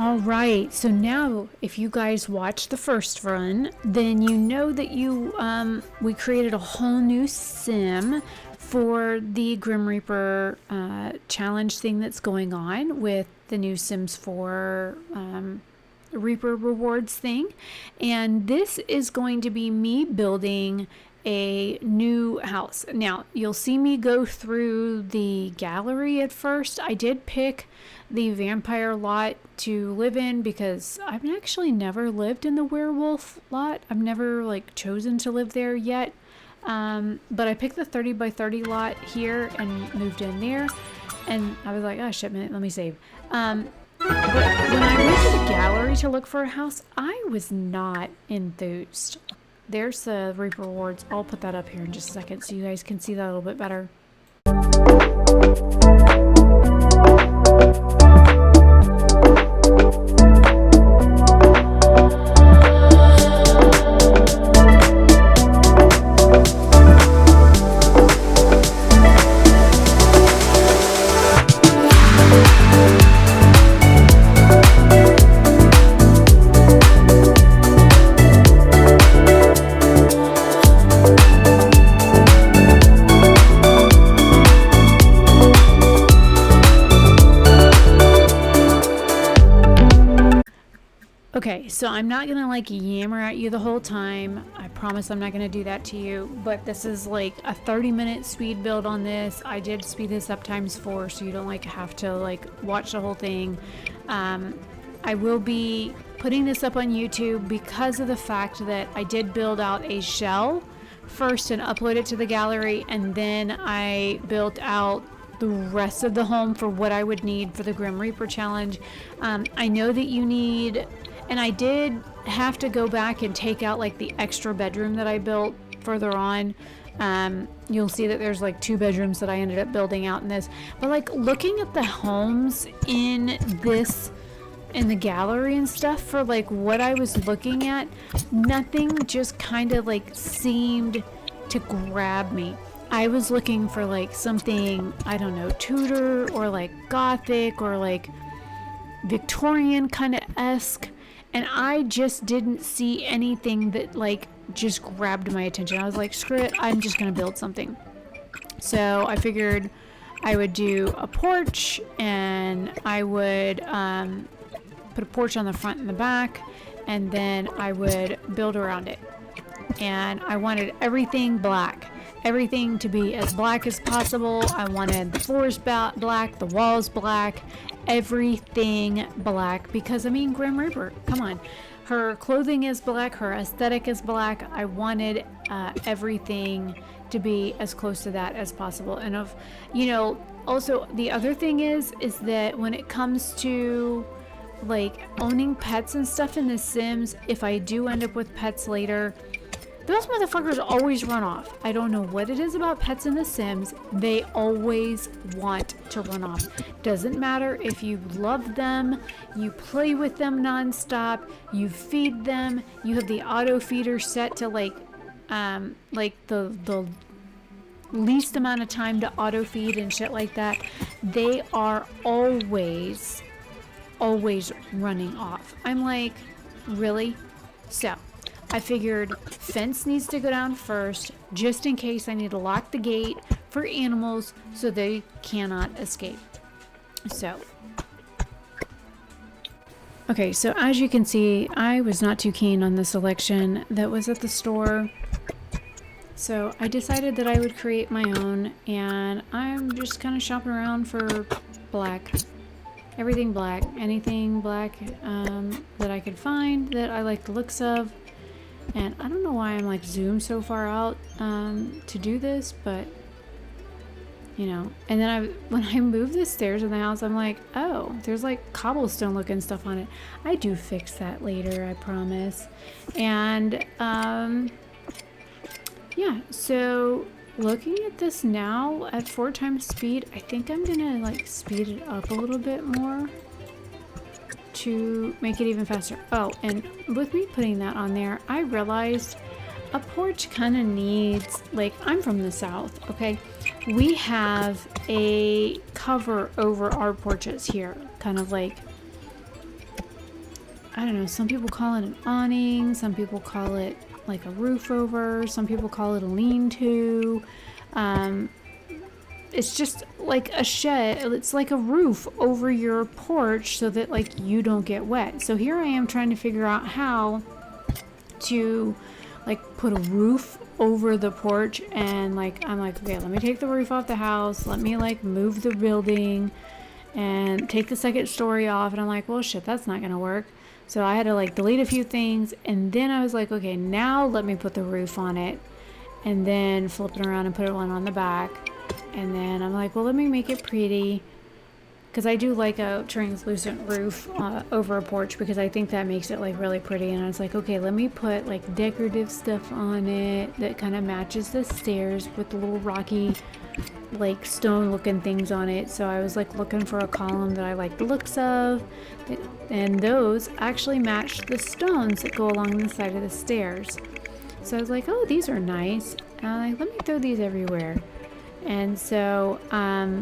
All right, so now if you guys watched the first run, then you know that we created a whole new sim for the Grim Reaper challenge thing that's going on with the new Sims 4 Reaper rewards thing. And this is going to be me building a new house. Now, you'll see me go through the gallery at first. I did pick the vampire lot to live in because I've actually never lived in the werewolf lot. I've never chosen to live there yet. But I picked the 30 by 30 lot here and moved in there. And I was like, oh shit, man, let me save. But when I went to the gallery to look for a house, I was not enthused. There's the Reaper rewards. I'll put that up here in just a second so you guys can see that a little bit better. Okay, so I'm not gonna yammer at you the whole time. I promise I'm not gonna do that to you, but this is like a 30-minute speed build on this. I did speed this up ×4 so you don't have to watch the whole thing. I will be putting this up on YouTube because of the fact that I did build out a shell first and upload it to the gallery, and then I built out the rest of the home for what I would need for the Grim Reaper challenge. I know that you need, and I did have to go back and take out the extra bedroom that I built further on. You'll see that there's 2 bedrooms that I ended up building out in this. But looking at the homes in the gallery and stuff for what I was looking at, nothing just kind of seemed to grab me. I was looking for something, I don't know, Tudor or Gothic or Victorian kind of esque. And I just didn't see anything that just grabbed my attention. I was like, screw it, I'm just gonna build something. So I figured I would do a porch, and I would put a porch on the front and the back, and then I would build around it. And I wanted everything black. Everything to be as black as possible. I wanted the floors black, the walls black, everything black, because Grim Reaper, come on, her clothing is black, her aesthetic is black. I wanted everything to be as close to that as possible. And also the other thing is that when it comes to owning pets and stuff in The Sims, if I do end up with pets later, those motherfuckers always run off. I don't know what it is about pets in The Sims. They always want to run off. Doesn't matter if you love them, you play with them nonstop, you feed them, you have the auto feeder set to the least amount of time to auto feed and shit like that. They are always running off. I'm like, really? So I figured fence needs to go down first, just in case I need to lock the gate for animals so they cannot escape. So, okay, so as you can see, I was not too keen on the selection that was at the store. So I decided that I would create my own, and I'm just kind of shopping around for black. Everything black. Anything black that I could find that I like the looks of. And I don't know why I'm zoomed so far out to do this, but and then when I moved the stairs in the house, I'm like, oh, there's cobblestone looking stuff on it. I do fix that later, I promise. And yeah, so looking at this now at 4 times speed, I think I'm gonna speed it up a little bit more to make it even faster. Oh, and with me putting that on there, I realized a porch kind of needs, I'm from the South, okay? We have a cover over our porches here, kind of I don't know, some people call it an awning, some people call it like a roof over, some people call it a lean-to. It's just like a shed. It's like a roof over your porch so that like you don't get wet. So here I am trying to figure out how to like put a roof over the porch, and like I'm like, okay, let me take the roof off the house, let me like move the building and take the second story off, and I'm like, well shit, that's not gonna work. So I had to like delete a few things, and then I was like, okay, now let me put the roof on it, and then flip it around and put one on the back. And then I'm like, well, let me make it pretty, because I do like a translucent roof over a porch, because I think that makes it like really pretty. And I was like, okay, let me put like decorative stuff on it that kind of matches the stairs with the little rocky like stone looking things on it. So I was like looking for a column that I like the looks of, and those actually matched the stones that go along the side of the stairs. So I was like, oh, these are nice. And I'm like, let me throw these everywhere. And so I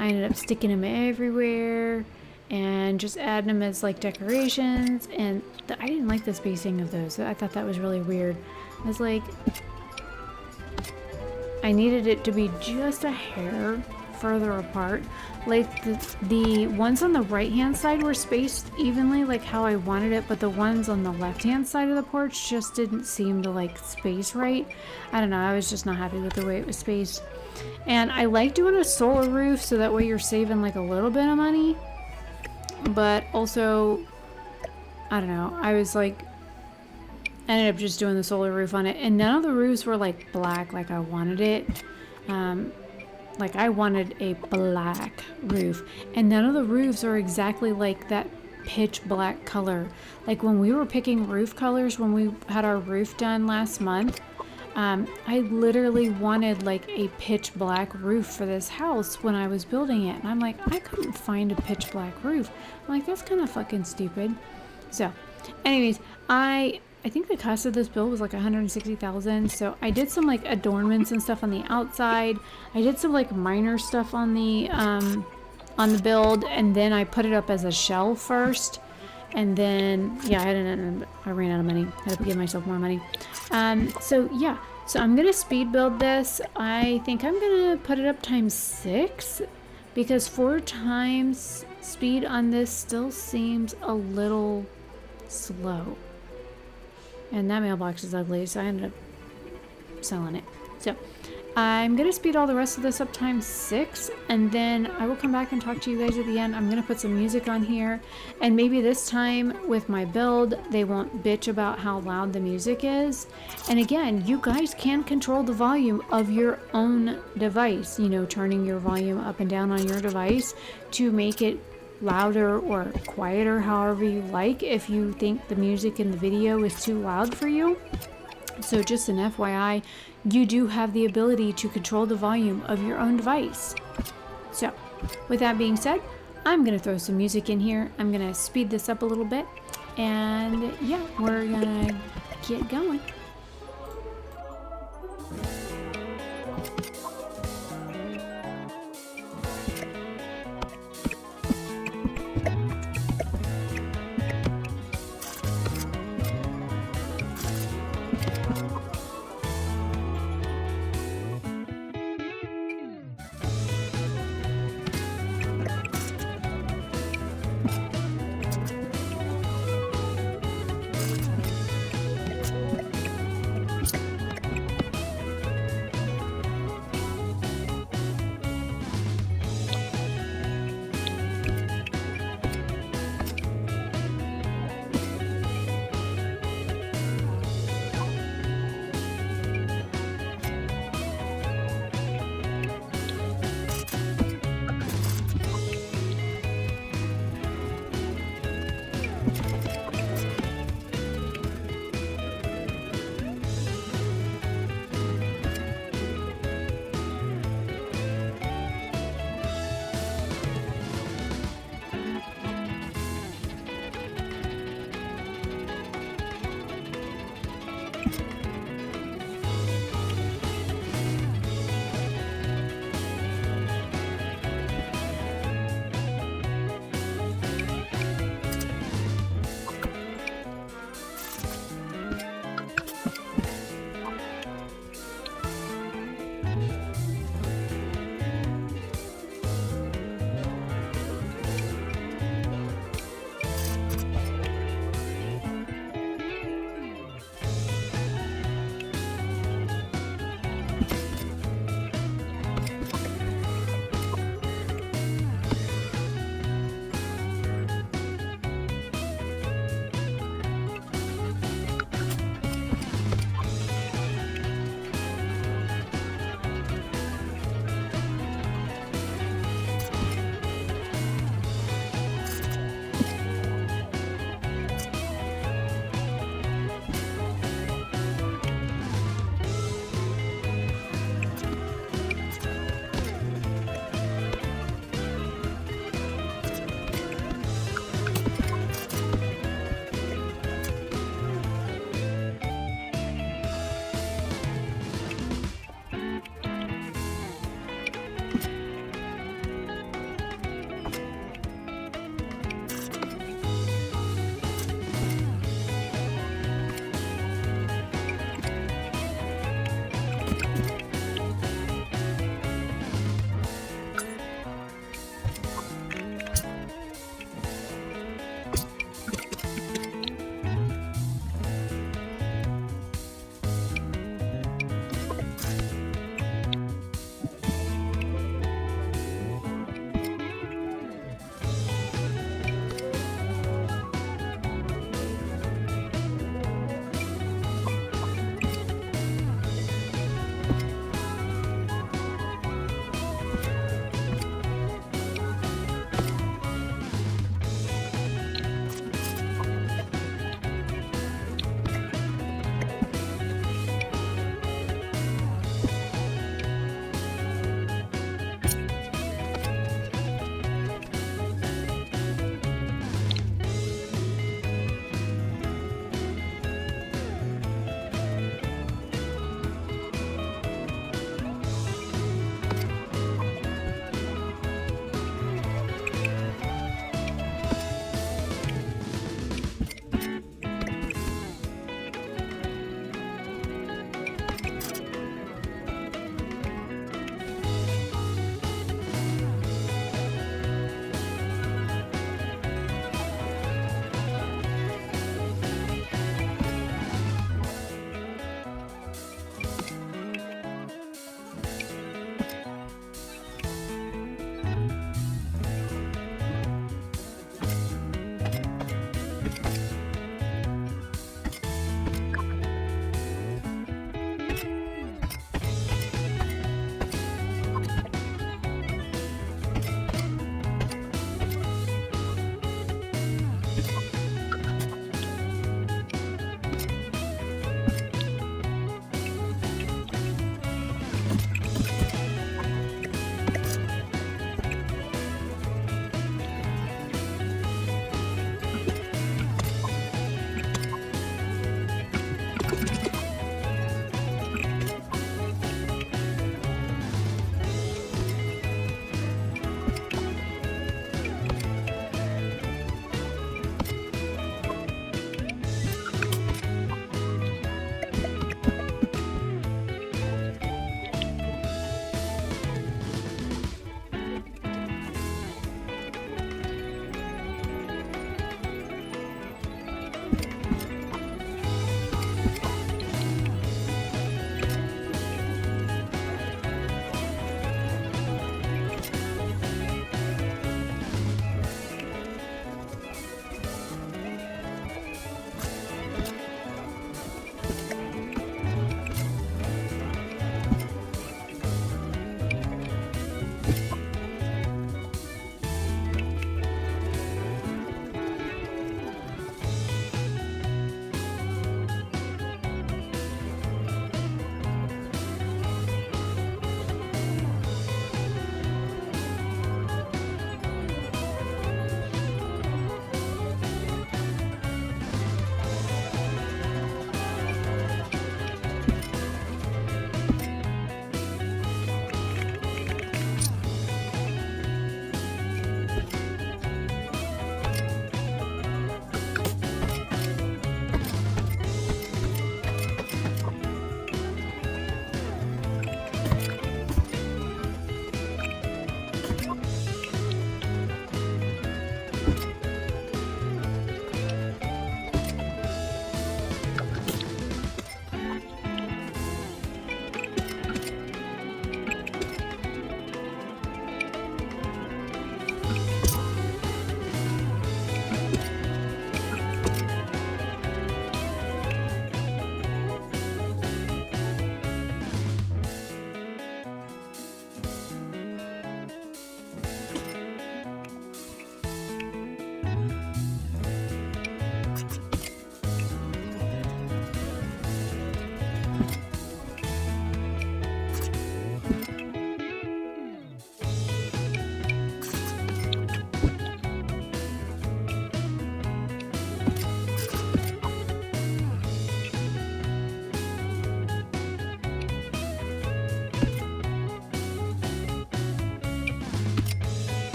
ended up sticking them everywhere and just adding them as like decorations. And I didn't like the spacing of those. I thought that was really weird. I was like, I needed it to be just a hair further apart. Like the ones on the right hand side were spaced evenly like how I wanted it, but the ones on the left hand side of the porch just didn't seem to like space right. I don't know, I was just not happy with the way it was spaced. And I like doing a solar roof so that way you're saving like a little bit of money, but also I don't know, I was like, I ended up just doing the solar roof on it, and none of the roofs were like black like I wanted it. Like I wanted a black roof, and none of the roofs are exactly like that pitch black color. Like when we were picking roof colors when we had our roof done last month, I literally wanted like a pitch black roof for this house when I was building it, and I'm like, I couldn't find a pitch black roof. I'm like, that's kind of fucking stupid. So anyways, I think the cost of this build was like $160,000. So I did some like adornments and stuff on the outside. I did some like minor stuff on the build, and then I put it up as a shell first. And then yeah, I ran out of money. I had to give myself more money. So yeah, so I'm gonna speed build this. I think I'm gonna put it up ×6, because 4 times speed on this still seems a little slow. And that mailbox is ugly, so I ended up selling it. So I'm going to speed all the rest of this up ×6, and then I will come back and talk to you guys at the end. I'm going to put some music on here, and maybe this time with my build, they won't bitch about how loud the music is. And again, you guys can control the volume of your own device, you know, turning your volume up and down on your device to make it louder or quieter, however you like, if you think the music in the video is too loud for you. So just an FYI, you do have the ability to control the volume of your own device. So with that being said, I'm gonna throw some music in here. I'm gonna speed this up a little bit, and yeah, we're gonna get going.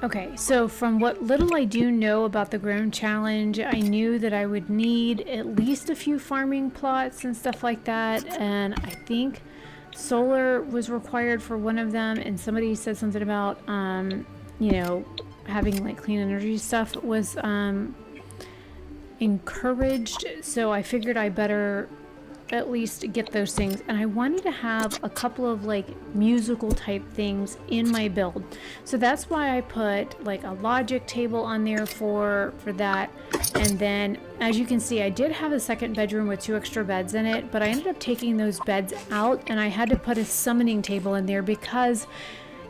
Okay, so from what little I do know about the Grown Challenge, I knew that I would need at least a few farming plots and stuff like that, and I think solar was required for one of them, and somebody said something about, you know, having like clean energy stuff was encouraged, so I figured I better at least get those things. And I wanted to have a couple of like musical type things in my build, so that's why I put like a logic table on there for that. And then as you can see, I did have a second bedroom with 2 extra beds in it, but I ended up taking those beds out and I had to put a summoning table in there because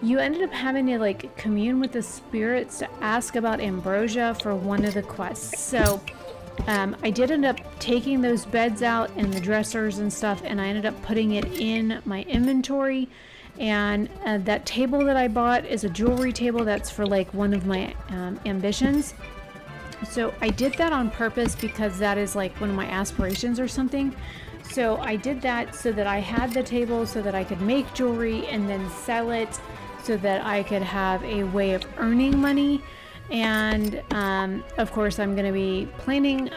you ended up having to like commune with the spirits to ask about ambrosia for one of the quests. So I did end up taking those beds out and the dressers and stuff, and I ended up putting it in my inventory. And that table that I bought is a jewelry table that's for like one of my ambitions. So I did that on purpose because that is like one of my aspirations or something. So I did that so that I had the table so that I could make jewelry and then sell it so that I could have a way of earning money. And of course I'm going to be planting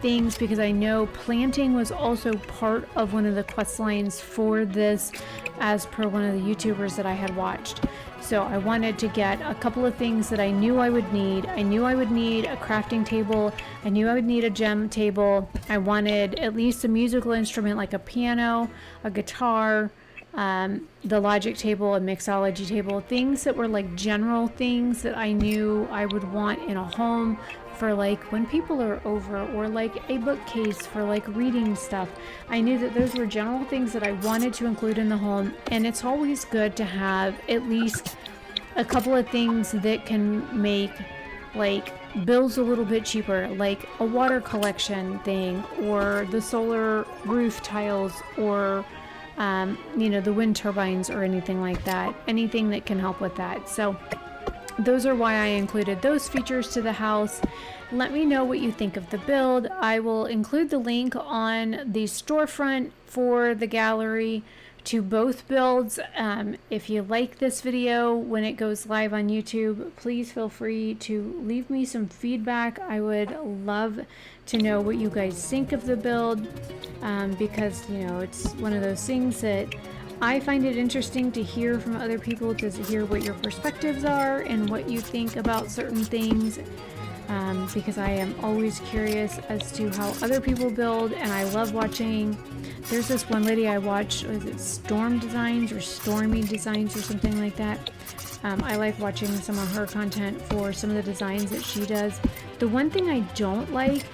things because I know planting was also part of one of the quest lines for this, as per one of the YouTubers that I had watched. So I wanted to get a couple of things that I knew I would need. I knew I would need a crafting table. I knew I would need a gem table. I wanted at least a musical instrument like a piano, a guitar, the logic table, a mixology table, things that were like general things that I knew I would want in a home for like when people are over, or like a bookcase for like reading stuff. I knew that those were general things that I wanted to include in the home, and it's always good to have at least a couple of things that can make like bills a little bit cheaper, like a water collection thing, or the solar roof tiles, or you know, the wind turbines or anything like that, anything that can help with that. So those are why I included those features to the house. Let me know what you think of the build. I will include the link on the storefront for the gallery to both builds. If you like this video when it goes live on YouTube, please feel free to leave me some feedback. I would love to know what you guys think of the build, because you know, it's one of those things that I find it interesting to hear from other people, to hear what your perspectives are and what you think about certain things, because I am always curious as to how other people build. And I love watching, there's this one lady I watch, was it Storm Designs or Stormy Designs or something like that. I like watching some of her content for some of the designs that she does. The one thing I don't like,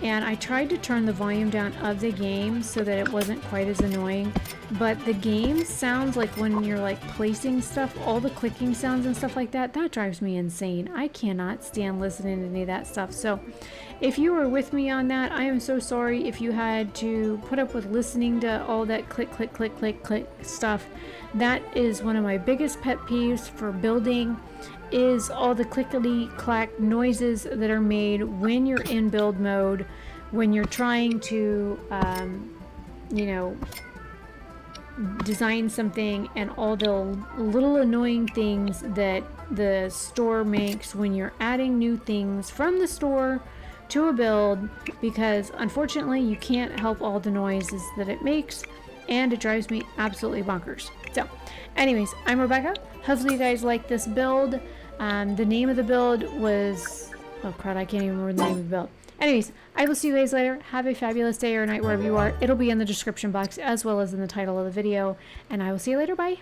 and I tried to turn the volume down of the game so that it wasn't quite as annoying, but the game sounds like when you're like placing stuff, all the clicking sounds and stuff like that, that drives me insane. I cannot stand listening to any of that stuff. So if you were with me on that, I am so sorry if you had to put up with listening to all that click, click, click, click, click stuff. That is one of my biggest pet peeves for building, is all the clickety clack noises that are made when you're in build mode, when you're trying to you know, design something, and all the little annoying things that the store makes when you're adding new things from the store to a build, because unfortunately you can't help all the noises that it makes, and it drives me absolutely bonkers. So anyways, I'm Rebecca. Hopefully you guys like this build. The name of the build was, oh crud, I can't even remember the name of the build. Anyways, I will see you guys later. Have a fabulous day or night wherever you are. It'll be in the description box as well as in the title of the video, and I will see you later. Bye.